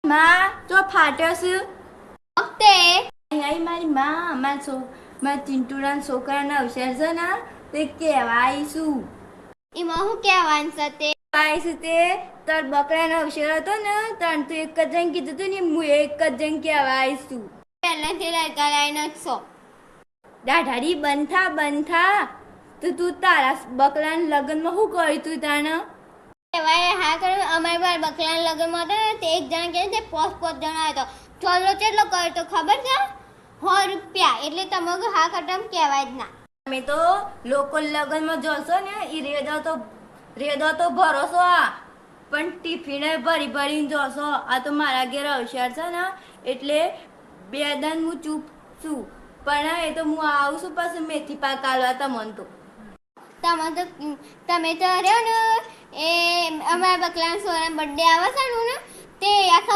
માં તો ફાટ્યો છે તે અહીં મારી માં મારા ચિંટુડાના છોકરાના અવસર છે ને તે કહેવા આવીશું. એમાં હું કહેવાનું છે તે આવીશું તે તાર બકરાનો અવસર હતો ને તાર તું એક જ જણ કીધું હતું ને હું એક જ જણ કહેવા આવીશું. પહેલાથી લડકા લાઈને જ છો. દાઢાડી બંધ થા તો તું તારા બકરાના લગ્નમાં શું કર્યું તું તાને? કહેવાય હા કર્યું અમારી બાર બકલાના લગ્નમાં હતો ને તે એક જણા કહે તે પોસ જણા હતો ચોલો ચેટલો કર્યો તો ખબર છે 100 રૂપિયા એટલે તમે હા કટમ કહેવાય જ ના. તમે તો લોકો લગ્નમાં જશો ને એ રેદો તો ભરોસો આ પણ ટિફિને ભરીને જશો. આ તો મારા ઘેર અવસર છે ને એટલે 2 દાન હું ચૂપ છું પણ એ તો હું આવું છું પાછું મેથી પાક આલવા તમને તો. તમે તો રહ્યો ને એ અમારા બકલાના સોના બર્થડે આવે છે ને તે આખા